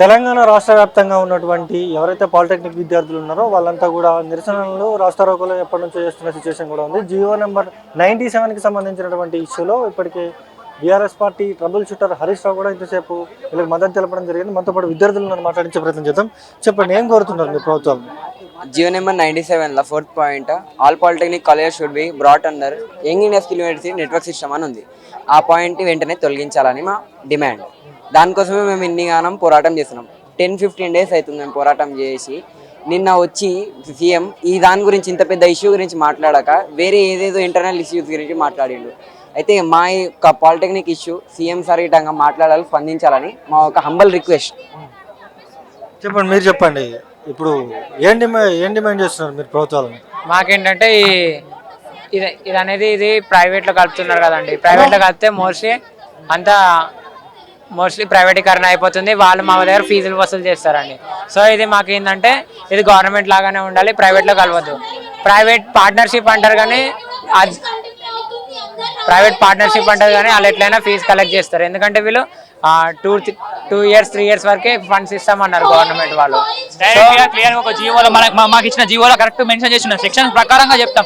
తెలంగాణ రాష్ట్ర వ్యాప్తంగా ఉన్నటువంటి ఎవరైతే పాలిటెక్నిక్ విద్యార్థులు ఉన్నారో వాళ్ళంతా కూడా నిరసనలు రాస్తారోకోలు ఎప్పటి నుంచో చేస్తున్న సిచ్యువేషన్ కూడా ఉంది. జియో నెంబర్ 97కి సంబంధించినటువంటి ఇష్యూలో ఇప్పటికే BRS party troubleshooter Harish Rao కూడా ఇంతసేపు వీళ్ళకి మద్దతు తెలపడం జరిగింది. మనతో పాటు విద్యార్థులను మాట్లాడించే ప్రయత్నం చేద్దాం. చెప్పండి, ఏం కోరుతున్నారు మీ ప్రభుత్వాలు? Jio number 97 4th point all polytechnic college should be brought under young India skill university network system అని ఉంది. ఆ పాయింట్ వెంటనే తొలగించాలని మా డిమాండ్. దానికోసమే మేము ఇన్నిగానం పోరాటం చేస్తున్నాం. 10-15 డేస్ అవుతుంది మేము పోరాటం చేసి. నిన్న వచ్చి సీఎం ఈ దాని గురించి ఇంత పెద్ద ఇష్యూ గురించి మాట్లాడాక వేరే ఏదేదో ఇంటర్నల్ ఇష్యూస్ గురించి మాట్లాడిండు. అయితే మా యొక్క పాలిటెక్నిక్ ఇష్యూ సీఎం సార్ ఇటంగా మాట్లాడాలి, స్పందించాలని మా ఒక హంబల్ రిక్వెస్ట్. చెప్పండి, మీరు చెప్పండి. ఇప్పుడు ఏం డిమాండ్ చేస్తున్నారు మీరు ప్రభుత్వాలను? మాకేంటంటే ఇది అనేది ఇది ప్రైవేట్లో కలుపుతున్నారు కదండి. ప్రైవేట్లో కలిపితే మోస్ట్లీ ప్రైవేటీకరణ అయిపోతుంది. వాళ్ళు మా దగ్గర ఫీజులు వసూలు చేస్తారండి. సో ఇది మాకు ఏంటంటే ఇది గవర్నమెంట్ లాగానే ఉండాలి, ప్రైవేట్లో కలవద్దు. ప్రైవేట్ పార్ట్నర్షిప్ అంటారు కానీ వాళ్ళు ఎట్లయినా ఫీజు కలెక్ట్ చేస్తారు. ఎందుకంటే వీళ్ళు 2 years 3 years వరకే ఫండ్స్ ఇస్తామన్నారు గవర్నమెంట్ వాళ్ళు. క్లియర్ ఒక జీవోలో మాకు ఇచ్చిన జీవోలో కరెక్ట్ మెన్షన్ చేసిన సెక్షన్ ప్రకారంగా చెప్తాం.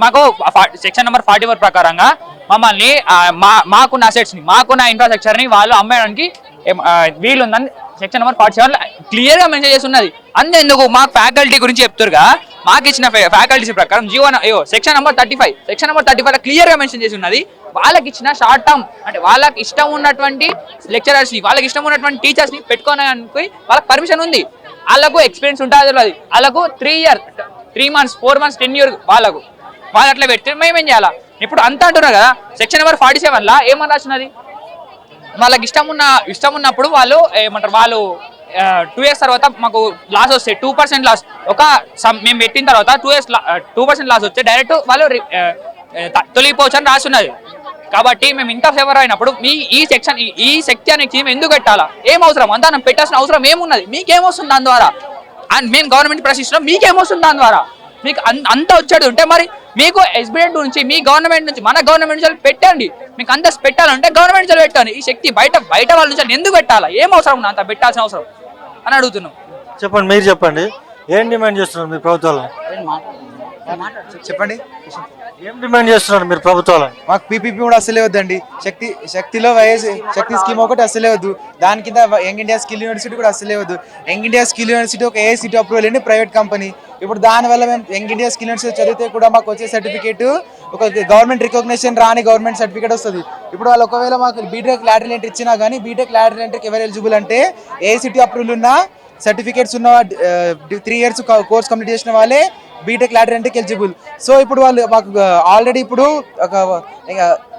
మాకు సెక్షన్ నెంబర్ 44 ప్రకారంగా మమ్మల్ని మాకున్న అసెట్స్ ని మాకున్న ఇన్ఫ్రాస్ట్రక్చర్ ని వాళ్ళు అమ్మేయడానికి వీలుందని సెక్షన్ నెంబర్ 47 క్లియర్ గా మెన్షన్ చేసి ఉన్నది. అంతేందుకు మాకు ఫ్యాకల్టీ గురించి చెప్తారుగా, మాకు ఇచ్చిన ఫ్యాకల్టీస్ ప్రకారం సెక్షన్ నెంబర్ 35 క్లియర్ గా మెన్షన్ చేసి ఉన్నది. వాళ్ళకి ఇచ్చిన షార్ట్ టర్మ్ అంటే వాళ్ళకి ఇష్టం ఉన్నటువంటి లెక్చరర్స్ ని, వాళ్ళకి ఇష్టం ఉన్నటువంటి టీచర్స్ ని పెట్టుకోవడానికి వాళ్ళకి పర్మిషన్ ఉంది. వాళ్ళకు ఎక్స్పీరియన్స్ ఉంటుంది. వాళ్ళకు 3 months 4 months 10 years వాళ్ళు అట్లా పెడితే మేమేం చేయాలా? ఇప్పుడు అంతా అంటున్నారు కదా, సెక్షన్ నెంబర్ 47 ఏమని రాసినది, వాళ్ళకి ఇష్టం ఉన్నప్పుడు వాళ్ళు ఏమంటారు, వాళ్ళు 2 years తర్వాత మాకు లాస్ వస్తే 2% లాస్ మేము పెట్టిన తర్వాత 2% లాస్ వస్తే డైరెక్ట్ వాళ్ళు తొలగిపోవచ్చు అని రాస్తున్నది. కాబట్టి మేము ఇంత ఫేవర్ అయినప్పుడు ఈ శక్తి అనే స్కీమ్ ఎందుకు పెట్టాలా? ఏం అవసరం? అంతా మనం పెట్టాల్సిన అవసరం ఏమున్నది? మీకేమొస్తుంది దాని ద్వారా? అండ్ మేము గవర్నమెంట్ ప్రశ్నిస్తున్నాం, మీకేమొస్తుంది దాని ద్వారా? మీకు అంత వచ్చేది ఉంటే మరి మీకు ఎస్బిఐ నుంచి మీ గవర్నమెంట్ నుంచి మన గవర్నమెంట్ నుంచి పెట్టండి. మీకు అంత పెట్టాలంటే గవర్నమెంట్ నుంచి పెట్టండి. ఈ శక్తి బయట వాళ్ళ నుంచి ఎందుకు పెట్టాలా? ఏం అవసరం అంత పెట్టాల్సిన అవసరం అని అడుగుతున్నాం. చెప్పండి, మీరు చెప్పండి, ఏం డిమాండ్ చేస్తున్నారు మీ ప్రభుత్వాలు? చెప్పండి, ఏం డిమాండ్ చేస్తున్నారు మీరు ప్రభుత్వాలు? మాకు పీపీపీ కూడా అసలే వద్దండి. శక్తిలో శక్తి స్కీమ్ ఒకటి అసలే వద్దు. దాని కింద యంగ్ ఇండియా స్కిల్ యూనివర్సిటీ కూడా అసలే వద్దు. యంగ్ ఇండియా స్కిల్ యూనివర్సిటీ ఒక ఏఐసిటీ అప్రూవల్ అండి, ప్రైవేట్ కంపెనీ. ఇప్పుడు దానివల్ల మేము యంగ్ ఇండియా స్కిల్ యూనివర్సిటీ చదివితే కూడా మాకు వచ్చే సర్టిఫికేట్ ఒక గవర్నమెంట్ రికగ్నిషన్ రాని గవర్నమెంట్ సర్టిఫికేట్ వస్తుంది. ఇప్పుడు వాళ్ళు ఒకవేళ మాకు బీటెక్ లాటరల్ ఎంట్రీ ఇచ్చినా కానీ బీటెక్ లాటరల్ ఎంట్రీకి ఎవరు ఎలిజిబుల్ అంటే ఏఐసిటీ అప్రూవల్ ఉన్న సర్టిఫికేట్స్ ఉన్న 3 years కోర్స్ కంప్లీట్ చేసిన వాళ్ళే బీటెక్ లాటరల్ ఎంట్రీకి ఎలిజిబుల్. సో ఇప్పుడు వాళ్ళు మాకు ఆల్రెడీ ఇప్పుడు ఒక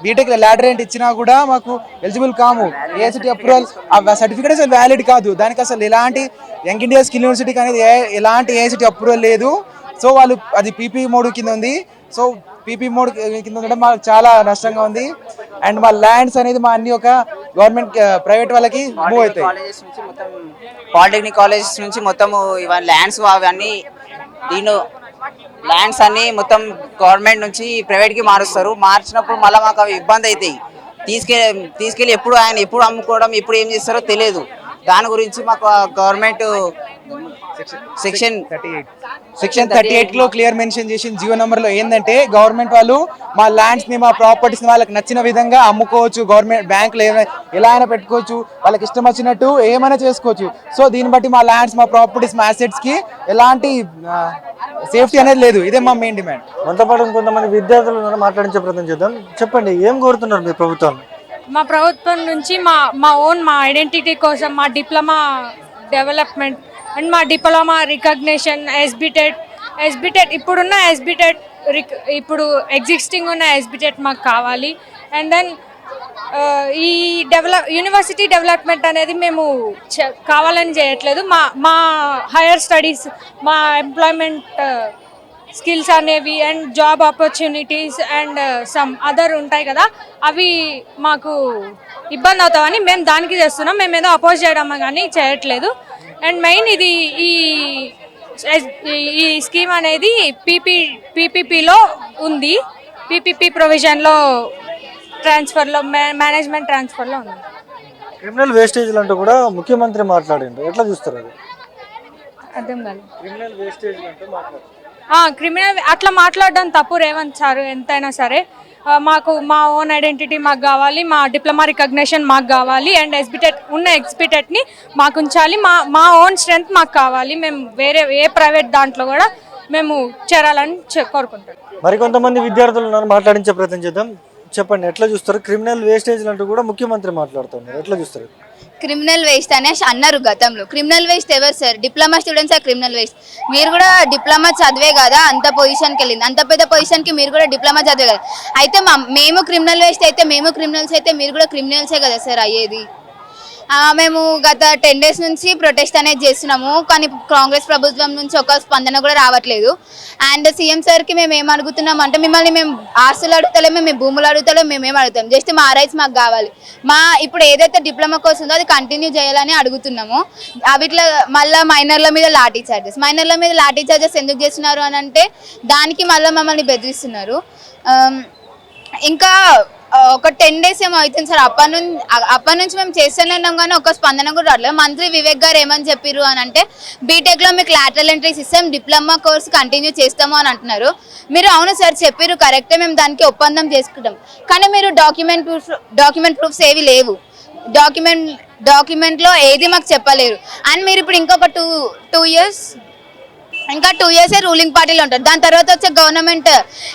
బీటెక్ లాటరల్ ఎంట్రీ ఇచ్చినా కూడా మాకు ఎలిజిబుల్ కాము. ఏఐసిటీ అప్రూవల్ సర్టిఫికేట్ అసలు వ్యాలిడ్ కాదు. దానికి అసలు ఎలాంటి యంగ్ ఇండియా స్కిల్ యూనివర్సిటీకి అనేది ఎలాంటి ఏఐసిటీ అప్రూవల్ లేదు. సో వాళ్ళు అది పీపీ మోడ్ కింద ఉంది. సో పీపీ మోడ్ కింద ఉండడం మాకు చాలా నష్టంగా ఉంది. అండ్ మా ల్యాండ్స్ అనేది మా అన్ని ఒక గవర్నమెంట్ ప్రైవేట్ వాళ్ళకి మూవ్ అవుతాయి. పాలిటెక్నిక్ కాలేజెస్ నుంచి మొత్తం ఇవన్నీ ల్యాండ్స్ అవన్నీ ల్యాండ్స్ అన్ని మొత్తం గవర్నమెంట్ నుంచి ప్రైవేట్కి మారుస్తారు. మార్చినప్పుడు మళ్ళీ మాకు అవి ఇబ్బంది అవుతాయి. తీసుకెళ్ళి ఎప్పుడు అమ్ముకోవడం, ఎప్పుడు ఏం చేస్తారో తెలియదు. దాని గురించి మాకు గవర్నమెంట్ సెక్షన్ 38లో క్లియర్ మెన్షన్ చేసిన జియో నెంబర్లో ఏంటంటే గవర్నమెంట్ వాళ్ళు మా ల్యాండ్స్ ని, మా ప్రాపర్టీస్ ని వాళ్ళకి నచ్చిన విధంగా అమ్ముకోవచ్చు. గవర్నమెంట్ బ్యాంకులు ఎలా అయినా పెట్టుకోవచ్చు, వాళ్ళకి ఇష్టం వచ్చినట్టు ఏమైనా చేసుకోవచ్చు. సో దీన్ని బట్టి మా ల్యాండ్స్, మా ప్రాపర్టీస్, మా అసెట్స్ కి ఎలాంటి సేఫ్టీ అనేది లేదు. ఇదే మా మెయిన్ డిమాండ్. మనతో పాటు కొంతమంది విద్యార్థులను మాట్లాడించే ప్రయత్నం చేద్దాం. చెప్పండి, ఏం కోరుతున్నారు మీ ప్రభుత్వం? మా ప్రభుత్వం నుంచి మా ఐడెంటిటీ కోసం మా డిప్లొమా డెవలప్మెంట్ అండ్ మా డిప్లొమా రికగ్నిషన్ ఎస్బిటెట్ ఇప్పుడున్న ఎస్బిటెట్ ఇప్పుడు ఎగ్జిస్టింగ్ ఉన్న ఎస్బిటెట్ మాకు కావాలి. అండ్ దెన్ ఈ యూనివర్సిటీ డెవలప్మెంట్ అనేది మేము కావాలని చేయట్లేదు. మా హైయర్ స్టడీస్, మా ఎంప్లాయ్మెంట్ స్కిల్స్ అనేవి and job opportunities and some other ఉంటాయి కదా, అవి మాకు ఇబ్బంది అవుతామని మేము దానికి చేస్తున్నాం. మేము ఏదో అపోజ్ చేయడం కానీ చేయట్లేదు. అండ్ మెయిన్ ఇది ఈ స్కీమ్ అనేది పీపీపీలో ఉంది. పీపీపీ ప్రొవిజన్లో ట్రాన్స్ఫర్లో మేనేజ్మెంట్ ట్రాన్స్ఫర్లో ఉంది. క్రిమినల్ వేస్టేజ్లు అంటూ కూడా ముఖ్యమంత్రి మాట్లాడిండు, ఎట్లా చూస్తారు అది? అర్థం కాదు. క్రిమినల్ వేస్టేజ్లు అంటూ మాట్లాడు క్రిమినల్ అట్లా మాట్లాడడం తప్పు రేవంత్ సార్. ఎంతైనా సరే మాకు మా ఓన్ ఐడెంటిటీ మాకు కావాలి, మా డిప్లొమా రికగ్నిషన్ మాకు కావాలి, అండ్ ఎస్బిటెట్ని మాకు ఉంచాలి, మా ఓన్ స్ట్రెంగ్త్ మాకు కావాలి. మేము వేరే ఏ ప్రైవేట్ దాంట్లో కూడా మేము చేరాలని కోరుకుంటాం. మరికొంతమంది విద్యార్థులు ఉన్నారు, మాట్లాడించే ప్రయత్నం చేద్దాం. చెప్పండి, ఎట్లా చూస్తారు క్రిమినల్ వేస్టేజ్లు అంటూ కూడా ముఖ్యమంత్రి మాట్లాడుతున్నారు, ఎట్లా చూస్తారు? క్రిమినల్ వేస్ట్ అనేసి అన్నారు గతంలో. క్రిమినల్ వేస్ట్ ఎవరు sir? Diploma students criminal waste. మీరు కూడా డిప్లొమా చదివే కదా అంత పొజిషన్కి వెళ్ళింది, అంత పెద్ద పొజిషన్కి మీరు కూడా డిప్లొమా చదివే కదా. అయితే మేము క్రిమినల్ వేస్ట్ అయితే మేము క్రిమినల్స్ అయితే మీరు కూడా క్రిమినల్సే కదా సార్ అయ్యేది. మేము గత 10 days నుంచి ప్రొటెస్ట్ అనేది చేస్తున్నాము, కానీ కాంగ్రెస్ ప్రభుత్వం నుంచి ఒక స్పందన కూడా రావట్లేదు. అండ్ సీఎం సార్కి మేము ఏం అడుగుతున్నాం అంటే, మిమ్మల్ని మేము ఆస్తులు అడుగుతలేము, మేము భూములు అడుగుతలేము, మేమేం అడుగుతాం, జస్ట్ మా రైట్స్ మాకు కావాలి. ఇప్పుడు ఏదైతే డిప్లొమా కోర్స్ ఉందో అది కంటిన్యూ చేయాలని అడుగుతున్నాము. వీటిలో మళ్ళీ మైనర్ల మీద లాఠీ చార్జెస్ ఎందుకు చేస్తున్నారు అని అంటే, దానికి మళ్ళీ మమ్మల్ని బెదిరిస్తున్నారు. ఇంకా ఒక 10 days ఏమో అవుతుంది సార్. అప్పటి నుంచి మేము చేస్తూనే ఉన్నాం, కానీ ఒక స్పందన కూడా రావట్లేదు. మంత్రి వివేక్ గారు ఏమని చెప్పారు అని అంటే, బీటెక్లో మీకు లాటరల్ ఎంట్రీస్ ఇస్తాం, డిప్లొమా కోర్స్ కంటిన్యూ చేస్తాము అని అంటున్నారు. మీరు అవును సార్ చెప్పారు, కరెక్టే, మేము దానికి ఒప్పందం చేసుకుంటాం. కానీ మీరు డాక్యుమెంట్ ప్రూఫ్స్ ఏవి లేవు, డాక్యుమెంట్లో ఏది మాకు చెప్పలేరు. అండ్ మీరు ఇప్పుడు ఇంకొక 2 years రూలింగ్ పార్టీలో ఉంటారు. దాని తర్వాత వచ్చే గవర్నమెంట్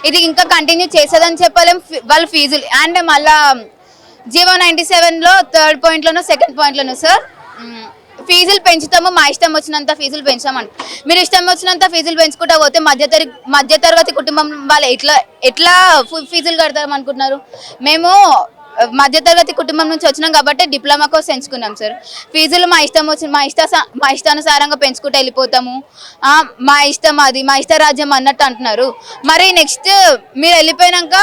ఇది ఇంకా కంటిన్యూ చేసేదని చెప్పలేం. వాళ్ళ ఫీజులు అండ్ మళ్ళా జీవో 97లో 3rd పాయింట్లోనో 2nd పాయింట్లోనో సార్ ఫీజులు పెంచుతాము, మా ఇష్టం వచ్చినంత ఫీజులు పెంచామంట. మీరు ఇష్టం వచ్చినంత ఫీజులు పెంచుకుంటా పోతే మధ్యతరగతి కుటుంబం వాళ్ళు ఎట్లా ఫీజులు కడతాం అనుకుంటున్నారు? మేము మధ్యతరగతి కుటుంబం నుంచి వచ్చినాం కాబట్టి డిప్లొమా కోర్స్ ఎంచుకున్నాం సార్. ఫీజులు మా ఇష్టానుసారంగా పెంచుకుంటూ వెళ్ళిపోతాము, మా ఇష్టం, అది మా ఇష్ట రాజ్యం అన్నట్టు అంటున్నారు. మరి నెక్స్ట్ మీరు వెళ్ళిపోయినాక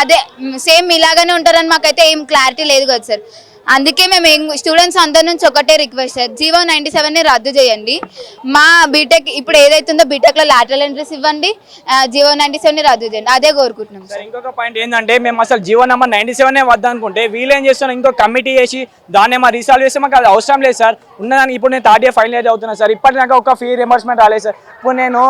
అదే సేమ్ ఇలాగానే ఉంటారని మాకైతే ఏం క్లారిటీ లేదు కదా సార్. అందుకే మేము స్టూడెంట్స్ అందరి నుంచి ఒకటే రిక్వెస్ట్ సార్, జీవో 97ని రద్దు చేయండి. మా బీటెక్ ఇప్పుడు ఏదైతుందో బీటెక్లో లాటరల్ ఎంట్రీస్ ఇవ్వండి, జీవో 97ని రద్దు చేయండి, అదే కోరుకుంటున్నాం సార్. ఇంకొక పాయింట్ ఏంటంటే, మేము అసలు జీవో నెంబర్ 97 వద్దనుకుంటే వీళ్ళు ఏం చేస్తున్నారు, ఇంకో కమిటీ చేసి దాన్ని మా రీసాల్వ్ చేస్తే మాకు అది అవసరం లేదు సార్. ఉన్నదానికి ఇప్పుడు నేను 3rd year ఫైనల్ ఇయర్ అవుతున్నాను సార్, ఇప్పటిదాకా ఒక ఫీ రియంబర్స్మెంట్ రాలేదు సార్. ఇప్పుడు నేను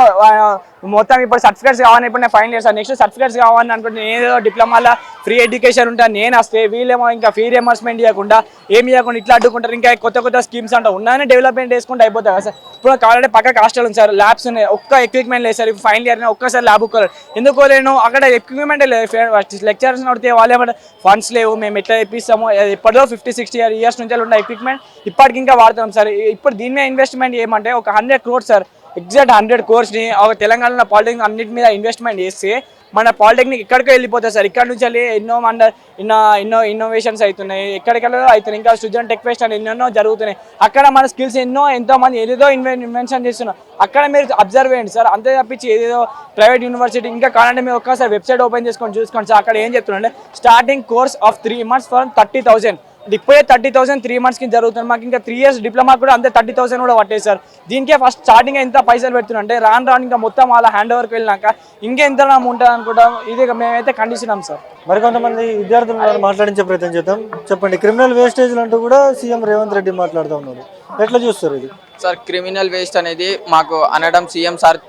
మొత్తం ఇప్పుడు సర్టిఫికేట్స్ కావాలని ఇప్పుడు నేను final year sir, next certificates కావాలని అనుకుంటే నేను ఏదో డిప్లొమాలో ఫ్రీ ఎడ్యుకేషన్ ఉంటాను నేను వస్తే, వీళ్ళేమో ఇంకా ఫీ రియంబర్స్మెంట్ ఇవ్వకుండా ఏమి ఇవ్వకుండా ఇట్లా అడ్డుకుంటారు. ఇంకా కొత్త స్కీమ్స్ అంటారు, ఉన్నాయని డెవలప్మెంట్ చేసుకుంటే అయిపోతుంది కదా సార్. ఇప్పుడు కావాలంటే పక్క హాస్టల్ ఉంది సార్, ల్యాబ్స్ ఉన్నాయి, ఒక్క ఎక్విప్మెంట్ లేదు సార్. ఇప్పుడు ఫైనల్ ఇయర్ ఒక్కసారి ల్యాబ్ ఒక్కరు ఎందుకు లేను, అక్కడ ఎక్విప్మెంట్ లేదు. లెక్చరర్స్ నడితే వాళ్ళు ఏమంటే ఫండ్స్ లేవు, మేము ఎట్లా తెప్పిస్తాము, ఎప్పటిదో 50-60 years నుంచి ఉన్న ఎక్విప్మెంట్ ఇప్పటికి ఇంకా వాడుతున్నాం సార్. ఇప్పుడు దీని మీద ఇన్వెస్ట్మెంట్ ఏమంటే ఒక 100 crores సార్, ఎగ్జాక్ట్ 100 crores ఒక తెలంగాణలో పాలిటెక్నిక్ అన్నిటి మీద ఇన్వెస్ట్మెంట్ చేస్తే మన పాలిటెక్నిక్ ఇక్కడికే వెళ్ళిపోతుంది సార్. ఇక్కడ నుంచి వెళ్ళి ఎన్నో ఇన్నోవేషన్స్ అవుతున్నాయి, ఎక్కడికెళ్ళో అవుతున్నాయి. ఇంకా సృజన్ టెక్ ఫెస్ట్ అని ఎన్నెన్నో జరుగుతున్నాయి. అక్కడ మన స్కిల్స్ ఎంతో మంది ఏదేదో ఇన్వెన్షన్ చేస్తున్నారు. అక్కడ మీరు అబ్జర్వ్ చేయండి సార్, అంతే తప్పించి ఏదేదో ప్రైవేట్ యూనివర్సిటీ ఇంకా కావాలంటే మీరు ఒక్కసారి వెబ్సైట్ ఓపెన్ చేసుకొని చూసుకోండి సార్. అక్కడ ఏం చెప్తున్నారంటే starting course of 3 months for 30,000. ఇప్పుడే 30,000 3 monthsకి జరుగుతుంది. మాకు ఇంకా 3 years డిప్లొమా కూడా అంతే 30,000 కూడా పట్టేది సార్. దీనికే ఫస్ట్ స్టార్టింగ్ ఎంత పైసలు పెడుతుంటే రాను ఇంకా మొత్తం అలా హ్యాండ్ ఓవర్కి వెళ్ళినాక ఇంకెంత ఉంటుంది అనుకుంటాం. ఇది మేమైతే ఖండిస్తున్నాం సార్. మరికొంతమంది విద్యార్థులను మాట్లాడించే ప్రయత్నం చేద్దాం. చెప్పండి, క్రిమినల్ వేస్టేజ్లు అంటూ కూడా సీఎం రేవంత్ రెడ్డి మాట్లాడుతూ ఉన్నారు, ఎట్లా చూస్తారు ఇది? సార్, క్రిమినల్ వేస్ట్ అనేది మాకు అనడం సీఎం సార్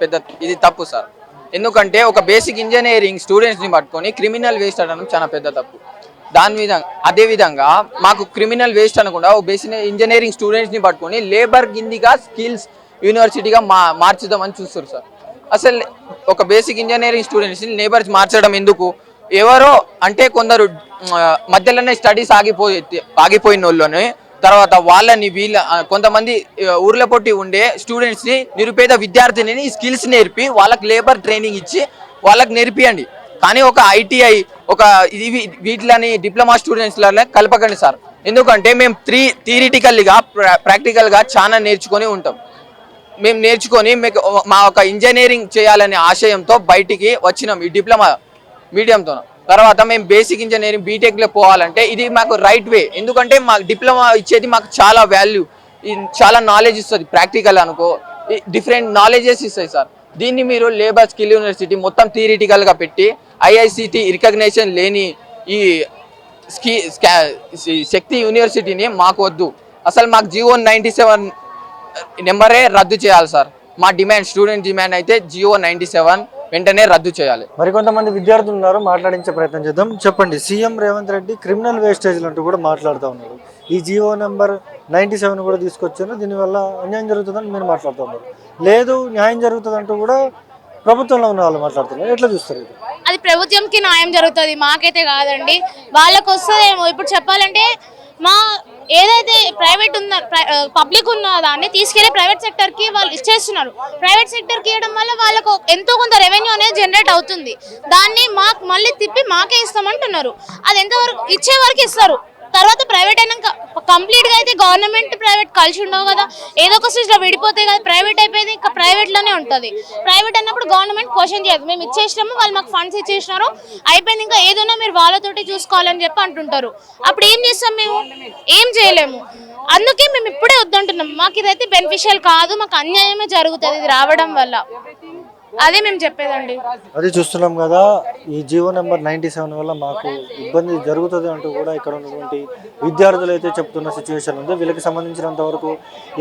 ఇది తప్పు సార్. ఎందుకంటే ఒక బేసిక్ ఇంజనీరింగ్ స్టూడెంట్స్ని పట్టుకొని క్రిమినల్ వేస్ట్ అనడం చాలా పెద్ద తప్పు. అదేవిధంగా మాకు క్రిమినల్ వేస్ట్ అనకుండా ఒక బేసిక్ ఇంజనీరింగ్ స్టూడెంట్స్ని పట్టుకొని లేబర్ కిందిగా స్కిల్స్ యూనివర్సిటీగా మార్చుదామని చూస్తారు సార్. అసలు ఒక బేసిక్ ఇంజనీరింగ్ స్టూడెంట్స్ని లేబర్స్ మార్చడం ఎందుకు? ఎవరో అంటే కొందరు మధ్యలోనే స్టడీస్ ఆగిపోయిన వాళ్ళని తర్వాత వాళ్ళని కొంతమంది ఊర్ల పొట్టి ఉండే స్టూడెంట్స్ని నిరుపేద విద్యార్థిని స్కిల్స్ నేర్పి వాళ్ళకి లేబర్ ట్రైనింగ్ ఇచ్చి వాళ్ళకి నేర్పియండి. కానీ ఒక ఐటీఐ వీటిని డిప్లొమా స్టూడెంట్స్లలో కలపకండి సార్. ఎందుకంటే మేము థియరిటికల్గా ప్రాక్టికల్గా చాలా నేర్చుకొని ఉంటాం. మేము నేర్చుకొని మా ఒక ఇంజనీరింగ్ చేయాలనే ఆశయంతో బయటికి వచ్చినాం ఈ డిప్లొమా మీడియంతో. తర్వాత మేము బేసిక్ ఇంజనీరింగ్ బీటెక్లో పోవాలంటే ఇది మాకు రైట్ వే. ఎందుకంటే మాకు డిప్లొమా ఇచ్చేది మాకు చాలా వాల్యూ, చాలా నాలెడ్జ్ ఇస్తుంది. ప్రాక్టికల్ అనుకో డిఫరెంట్ నాలెడ్జెస్ ఇస్తాయి సార్. దీన్ని మీరు లేబర్ స్కిల్ యూనివర్సిటీ మొత్తం థియరిటికల్గా పెట్టి ఐఐసిటి రికగ్నేషన్ లేని ఈ శక్తి యూనివర్సిటీని మాకు వద్దు. అసలు మాకు జియో 97 నెంబరే రద్దు చేయాలి సార్. మా డిమాండ్, స్టూడెంట్ డిమాండ్ అయితే జియో 97 వెంటనే రద్దు చేయాలి. మరికొంతమంది విద్యార్థులు ఉన్నారు, మాట్లాడించే ప్రయత్నం చేద్దాం. చెప్పండి, సీఎం రేవంత్ రెడ్డి క్రిమినల్ వేస్టేజ్లు అంటూ కూడా మాట్లాడుతూ ఉన్నారు. ఈ జియో నెంబర్ 97 కూడా తీసుకొచ్చారు, దీనివల్ల అన్యాయం జరుగుతుందని మీరు మాట్లాడుతూ ఉన్నారు. లేదు, న్యాయం జరుగుతుంది అంటూ కూడా ప్రభుత్వంలో ఉన్న వాళ్ళు మాట్లాడుతున్నారు. ఎట్లా చూస్తారు ఇది? అది ప్రభుత్వంకి న్యాయం జరుగుతుంది, మాకైతే కాదండి. వాళ్ళకు వస్తుందేమో. ఇప్పుడు చెప్పాలంటే మా ఏదైతే ప్రైవేట్ ఉన్న పబ్లిక్ ఉన్న దాన్ని తీసుకెళ్లి ప్రైవేట్ సెక్టర్ కి వాళ్ళు ఇచ్చేస్తున్నారు. ప్రైవేట్ సెక్టర్ కి ఇవ్వడం వల్ల వాళ్ళకు ఎంతో కొంత రెవెన్యూ అనేది జనరేట్ అవుతుంది. దాన్ని మాకు మళ్ళీ తిప్పి మాకే ఇస్తామంటున్నారు. అది ఎంతవరకు ఇచ్చే వరకు ఇస్తారు, తర్వాత ప్రైవేట్ అయినాక కంప్లీట్ గా అయితే గవర్నమెంట్ ప్రైవేట్ కలిసి ఉండవు కదా, ఏదో ఒక స్టేజ్ లో విడిపోతాయి కదా. ప్రైవేట్ అయిపోయింది, ఇంకా ప్రైవేట్ లోనే ఉంటుంది. ప్రైవేట్ అన్నప్పుడు గవర్నమెంట్ క్వశ్చన్ చేయదు. మేము ఇచ్చేసినాము, వాళ్ళు మాకు ఫండ్స్ ఇచ్చేసినారు, అయిపోయింది, ఇంకా ఏదైనా మీరు వాళ్ళతోటి చూసుకోవాలని చెప్పి అంటుంటారు. అప్పుడు ఏం చేస్తాం మేము? ఏం చేయలేము. అందుకే మేము ఇప్పుడే వద్దంటున్నాం. మాకు ఇదైతే బెనిఫిషియల్ కాదు, మాకు అన్యాయమే జరుగుతుంది ఇది రావడం వల్ల. అదే మేము చెప్పేదండి. అది చూస్తున్నాం కదా, ఈ జియో నెంబర్ 97 వల్ల మాకు ఇబ్బంది జరుగుతుంది అంటూ కూడా ఇక్కడ ఉన్నటువంటి విద్యార్థులు అయితే చెప్తున్న సిచ్యువేషన్ ఉంది. వీళ్ళకి సంబంధించినంత వరకు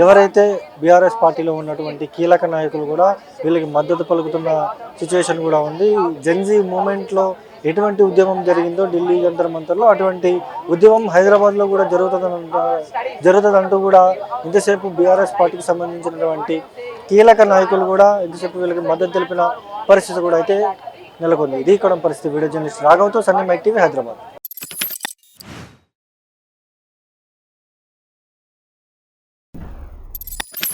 ఎవరైతే బీఆర్ఎస్ పార్టీలో ఉన్నటువంటి కీలక నాయకులు కూడా వీళ్ళకి మద్దతు పలుకుతున్న సిచ్యువేషన్ కూడా ఉంది. జెన్జీ మూమెంట్లో ఎటువంటి ఉద్యమం జరిగిందో ఢిల్లీ జంతర్ మంతర్లో, అటువంటి ఉద్యమం హైదరాబాద్లో కూడా జరుగుతుందంటూ కూడా ఇంతసేపు బీఆర్ఎస్ పార్టీకి సంబంధించినటువంటి కీలక నాయకులు కూడా ఇంతసేపు వీళ్ళకి మద్దతు తెలిపిన పరిస్థితి కూడా అయితే నెలకొంది. ఇది ఇక్కడ పరిస్థితి. వీడియో జర్నలిస్ట్ రాఘవ్తో సన్నీ మైక్ టీవీ, హైదరాబాద్.